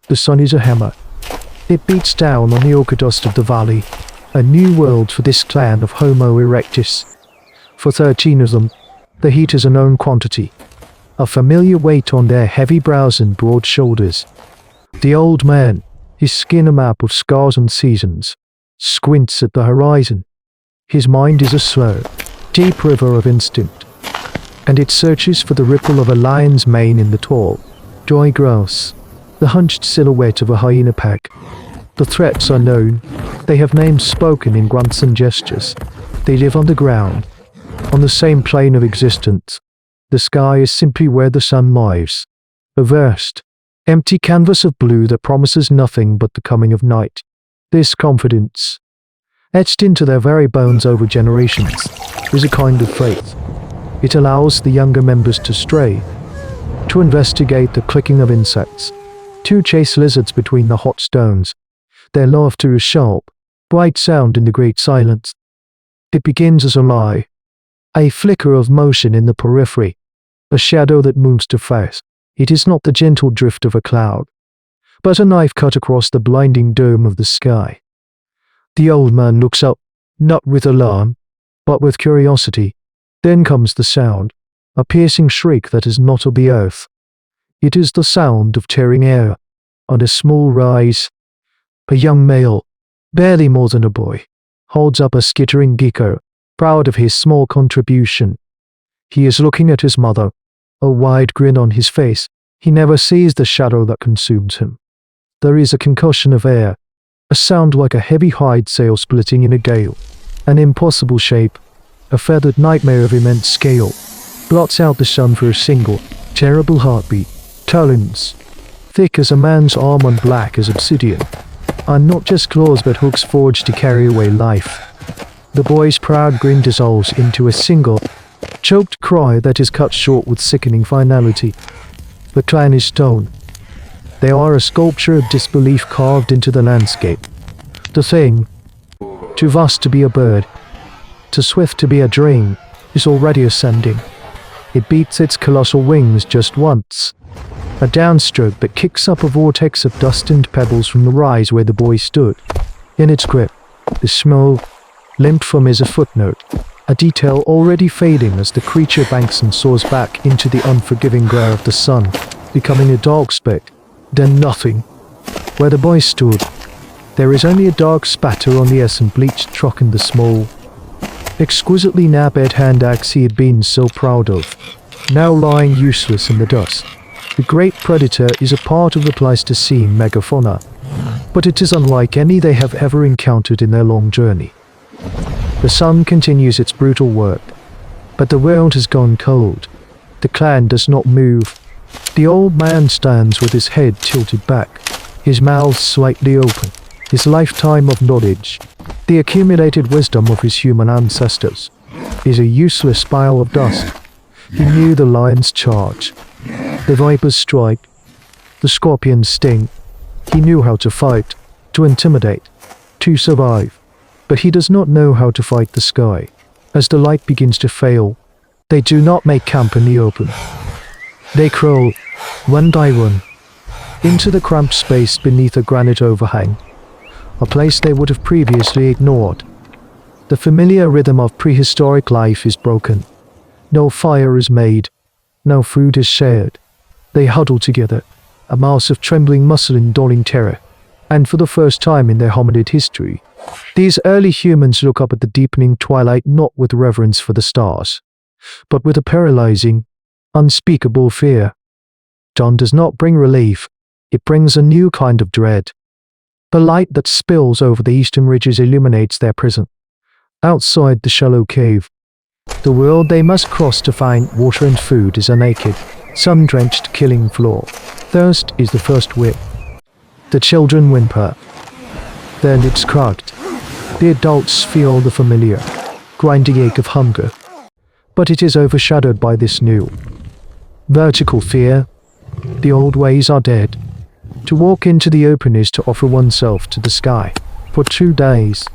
The sun is a hammer. It beats down on the ochre dust of the valley. A new world for this clan of Homo erectus. For 13 of them, the heat is a known quantity. A familiar weight on their heavy brows and broad shoulders. The old man, his skin a map of scars and seasons, squints at the horizon. His mind is a slow, deep river of instinct, and it searches for the ripple of a lion's mane in the tall, dry grass, the hunched silhouette of a hyena pack. The threats are known. They have names spoken in grunts and gestures. They live underground, on the same plane of existence. The sky is simply where the sun lives. A vast, empty canvas of blue that promises nothing but the coming of night. This confidence, etched into their very bones over generations, is a kind of faith. It allows the younger members to stray, to investigate the clicking of insects, to chase lizards between the hot stones. Their laughter is sharp, bright sound in the great silence. It begins as a lie, a flicker of motion in the periphery, a shadow that moves too fast. It is not the gentle drift of a cloud, but a knife cut across the blinding dome of the sky. The old man looks up, not with alarm, but with curiosity. Then comes the sound, a piercing shriek that is not of the earth. It is the sound of tearing air, on a small rise. A young male, barely more than a boy, holds up a skittering gecko, proud of his small contribution. He is looking at his mother, a wide grin on his face. He never sees the shadow that consumes him. There is a concussion of air, a sound like a heavy hide sail splitting in a gale. An impossible shape, a feathered nightmare of immense scale, blots out the sun for a single, terrible heartbeat. Talons, thick as a man's arm and black as obsidian, are not just claws but hooks forged to carry away life. The boy's proud grin dissolves into a single, choked cry that is cut short with sickening finality. The clan is stone. They are a sculpture of disbelief carved into the landscape. The thing, too vast to be a bird, too swift to be a dream, is already ascending. It beats its colossal wings just once. A downstroke that kicks up a vortex of dust and pebbles from the rise where the boy stood. In its grip, the small, limp form is a footnote, a detail already fading as the creature banks and soars back into the unforgiving glare of the sun, becoming a dark speck, then nothing. Where the boy stood, there is only a dark spatter on the bleached truck and the small, exquisitely nabbed hand axe he had been so proud of, now lying useless in the dust. The great predator is a part of the Pleistocene megafauna, but it is unlike any they have ever encountered in their long journey. The sun continues its brutal work, but the world has gone cold. The clan does not move. The old man stands with his head tilted back, his mouth slightly open, his lifetime of knowledge, the accumulated wisdom of his human ancestors, is a useless pile of dust. He knew the lion's charge, the viper's strike, the scorpion's sting. He knew how to fight, to intimidate, to survive. But he does not know how to fight the sky. As the light begins to fail, they do not make camp in the open. They crawl, one by one, into the cramped space beneath a granite overhang, a place they would have previously ignored. The familiar rhythm of prehistoric life is broken. No fire is made. No food is shared. They huddle together, a mass of trembling muscle in dawning terror. And for the first time in their hominid history, these early humans look up at the deepening twilight not with reverence for the stars, but with a paralyzing, unspeakable fear. Dawn does not bring relief. It brings a new kind of dread. The light that spills over the eastern ridges illuminates their prison. Outside the shallow cave, the world they must cross to find water and food is a naked, sun-drenched killing floor. Thirst is the first whip. The children whimper. Their lips cracked. The adults feel the familiar, grinding ache of hunger. But it is overshadowed by this new, vertical fear. The old ways are dead. To walk into the open is to offer oneself to the sky. For 2 days,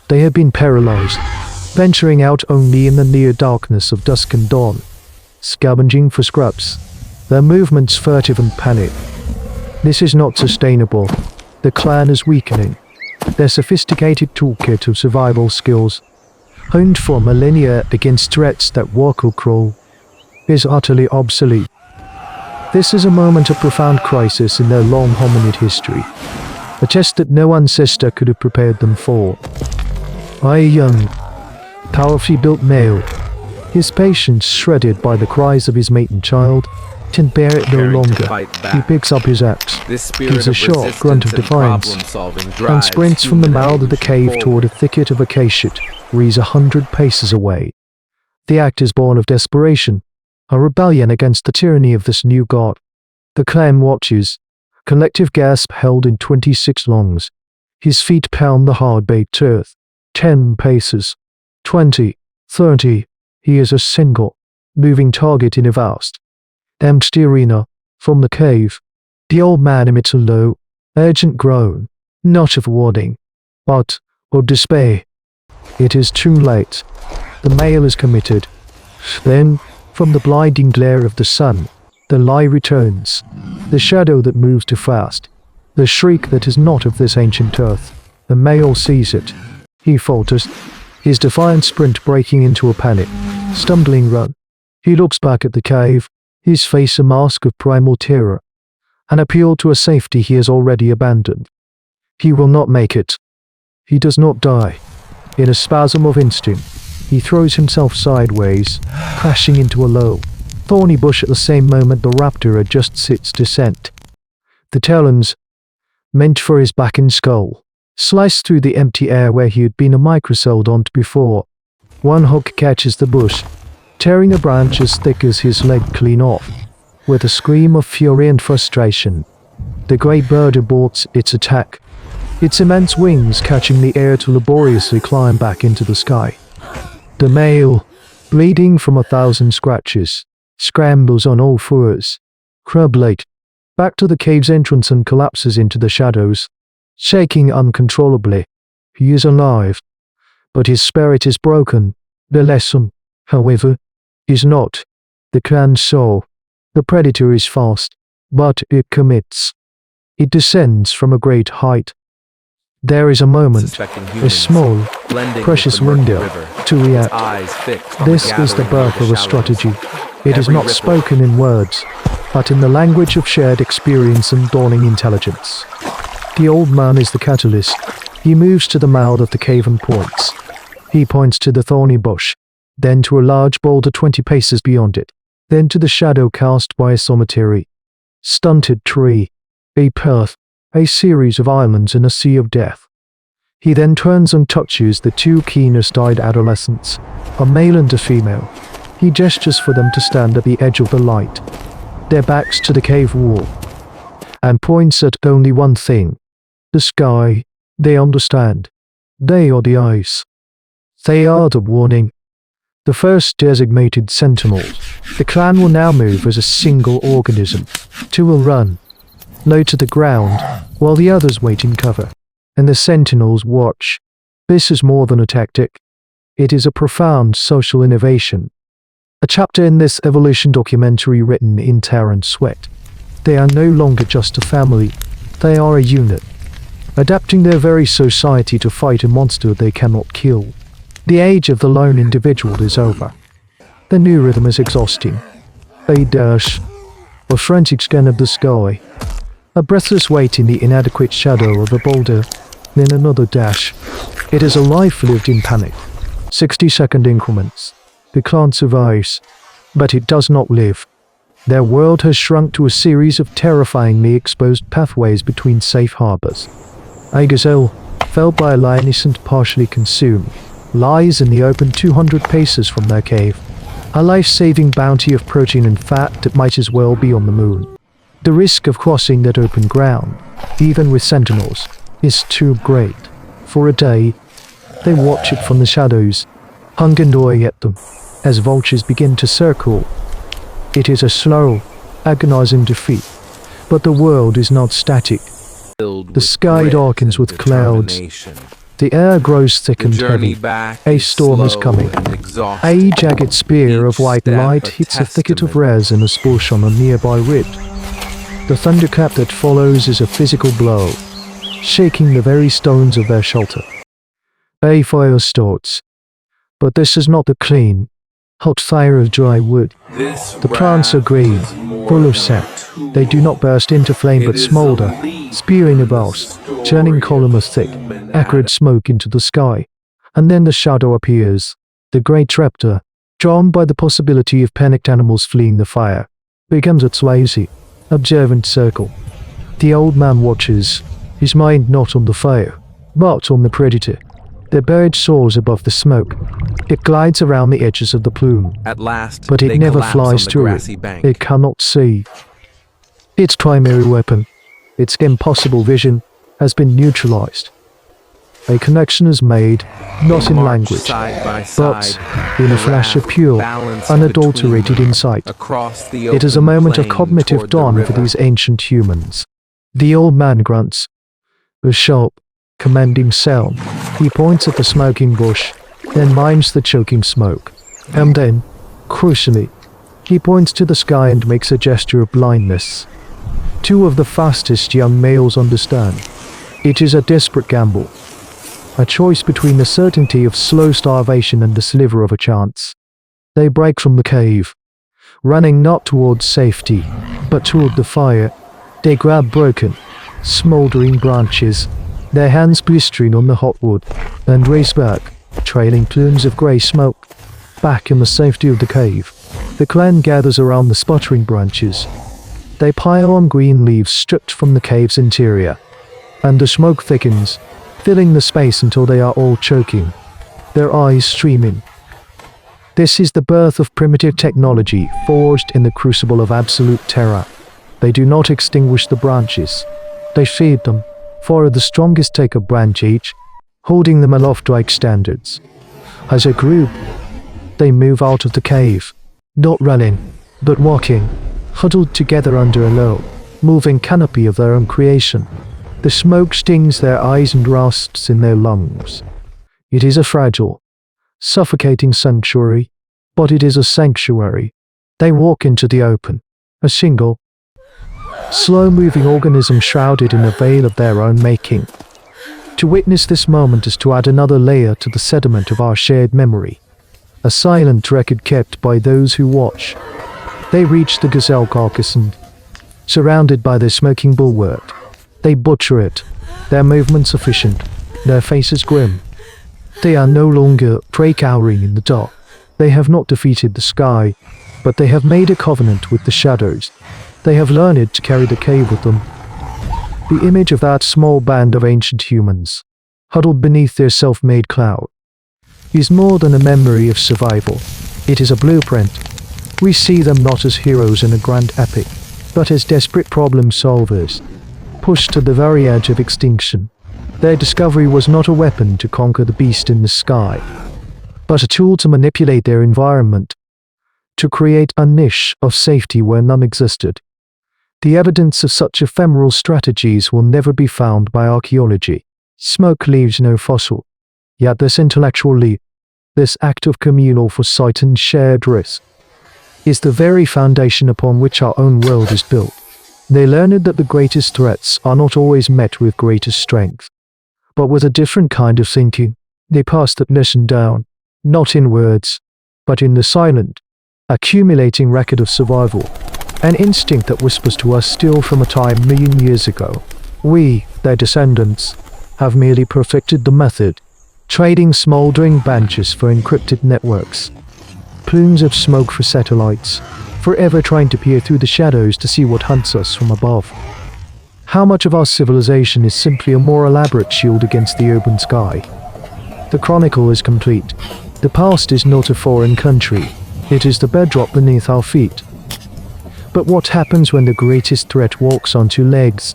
they have been paralyzed, venturing out only in the near darkness of dusk and dawn, scavenging for scraps, their movements furtive and panicked. This is not sustainable. The clan is weakening. Their sophisticated toolkit of survival skills, honed for millennia against threats that walk or crawl, is utterly obsolete. This is a moment of profound crisis in their long hominid history, a test that no ancestor could have prepared them for. A young, powerfully built male, his patience shredded by the cries of his mate and child, can bear it no longer. He picks up his axe, gives a sharp grunt of defiance, and sprints from the mouth of the cave toward a thicket of acacia, where he's 100 paces away. The act is born of desperation, a rebellion against the tyranny of this new god. The clan watches, collective gasp held in 26 lungs. His feet pound the hard-baked earth. 10 paces, 20, 30. He is a single, moving target in a vast, empty arena. From the cave, the old man emits a low, urgent groan, not of warning, but of despair. It is too late. The male is committed. Then, from the blinding glare of the sun, the lie returns, the shadow that moves too fast, the shriek that is not of this ancient earth. The male sees it. He falters, his defiant sprint breaking into a panic, stumbling run. He looks back at the cave, his face a mask of primal terror, an appeal to a safety he has already abandoned. He will not make it. He does not die. In a spasm of instinct, he throws himself sideways, crashing into a low, thorny bush at the same moment the raptor adjusts its descent. The talons, meant for his back and skull, slice through the empty air where he had been a microseldont before. One hook catches the bush, tearing a branch as thick as his leg clean off. With a scream of fury and frustration, the great bird aborts its attack, its immense wings catching the air to laboriously climb back into the sky. The male, bleeding from 1,000 scratches, scrambles on all fours, crab-like, back to the cave's entrance and collapses into the shadows, shaking uncontrollably. He is alive, but his spirit is broken. The lesson, however, is not. The clan saw. The predator is fast, but it commits. It descends from a great height. There is a moment, a small, precious window to react. This is the birth of a strategy. It is not spoken in words, but in the language of shared experience and dawning intelligence. The old man is the catalyst. He moves to the mouth of the cave and points. He points to the thorny bush, then to a large boulder 20 paces beyond it, then to the shadow cast by a solitary, stunted tree, a path, a series of islands in a sea of death. He then turns and touches the two keenest-eyed adolescents, a male and a female. He gestures for them to stand at the edge of the light, their backs to the cave wall, and points at only one thing: the sky. They understand. They are the eyes. They are the warning. The first designated sentinels. The clan will now move as a single organism. Two will run, low to the ground, while the others wait in cover, and the sentinels watch. This is more than a tactic. It is a profound social innovation. A chapter in this evolution documentary written in tear and sweat. They are no longer just a family. They are a unit, adapting their very society to fight a monster they cannot kill. The age of the lone individual is over. The new rhythm is exhausting. A dash, a frantic scan of the sky, a breathless wait in the inadequate shadow of a boulder, then another dash. It is a life lived in panic. 60-second increments. The clan survives, but it does not live. Their world has shrunk to a series of terrifyingly exposed pathways between safe harbors. A gazelle, felled by a lioness and partially consumed, lies in the open 200 paces from their cave, a life-saving bounty of protein and fat that might as well be on the moon. The risk of crossing that open ground, even with sentinels, is too great. For a day, they watch it from the shadows, hung and away at them, as vultures begin to circle. It is a slow, agonizing defeat, but the world is not static. The sky darkens with clouds. The air grows thick and heavy. A storm is coming. A jagged spear of white light hits a thicket of resin and a bush on a nearby ridge. The thunderclap that follows is a physical blow, shaking the very stones of their shelter. A fire starts, but this is not the clean, hot fire of dry wood. The plants are green, full of sap. They do not burst into flame but smolder, spewing a vast, churning column of thick, acrid smoke into the sky. And then the shadow appears. The great raptor, drawn by the possibility of panicked animals fleeing the fire, becomes its lazy, observant circle. The old man watches, his mind not on the fire, but on the predator. The bird soars above the smoke. It glides around the edges of the plume. At last, but it never flies through it. Bank. It cannot see. Its primary weapon, its impossible vision, has been neutralized. A connection is made, not in language, but in a flash of pure, unadulterated insight. It is a moment of cognitive dawn for these ancient humans. The old man grunts. A sharp, commanding sound. He points at the smoking bush, then mimes the choking smoke. And then, crucially, he points to the sky and makes a gesture of blindness. Two of the fastest young males understand. It is a desperate gamble. A choice between the certainty of slow starvation and the sliver of a chance. They break from the cave, running not towards safety, but toward the fire. They grab broken, smoldering branches, their hands blistering on the hot wood, and race back, trailing plumes of grey smoke. Back in the safety of the cave, the clan gathers around the sputtering branches. They pile on green leaves stripped from the cave's interior, and the smoke thickens, filling the space until they are all choking, their eyes streaming. This is the birth of primitive technology forged in the crucible of absolute terror. They do not extinguish the branches. They feed them, for the strongest take a branch each, holding them aloft like standards. As a group, they move out of the cave, not running, but walking, huddled together under a low, moving canopy of their own creation. The smoke stings their eyes and rusts in their lungs. It is a fragile, suffocating sanctuary, but it is a sanctuary. They walk into the open, a single, slow-moving organism shrouded in a veil of their own making. To witness this moment is to add another layer to the sediment of our shared memory, a silent record kept by those who watch. They reach the gazelle carcass and, surrounded by their smoking bulwark, they butcher it, their movements efficient, their faces grim. They are no longer prey cowering in the dark. They have not defeated the sky, but they have made a covenant with the shadows. They have learned to carry the cave with them. The image of that small band of ancient humans, huddled beneath their self-made cloud, is more than a memory of survival. It is a blueprint. We see them not as heroes in a grand epic, but as desperate problem solvers, pushed to the very edge of extinction. Their discovery was not a weapon to conquer the beast in the sky, but a tool to manipulate their environment, to create a niche of safety where none existed. The evidence of such ephemeral strategies will never be found by archaeology. Smoke leaves no fossil, yet this intellectual leap, this act of communal foresight and shared risk, is the very foundation upon which our own world is built. They learned that the greatest threats are not always met with greatest strength, but with a different kind of thinking. They passed that lesson down, not in words, but in the silent, accumulating record of survival, an instinct that whispers to us still from a time a million years ago. We, their descendants, have merely perfected the method, trading smoldering branches for encrypted networks, plumes of smoke for satellites, forever trying to peer through the shadows to see what hunts us from above. How much of our civilization is simply a more elaborate shield against the open sky? The chronicle is complete. The past is not a foreign country. It is the bedrock beneath our feet. But what happens when the greatest threat walks on two legs?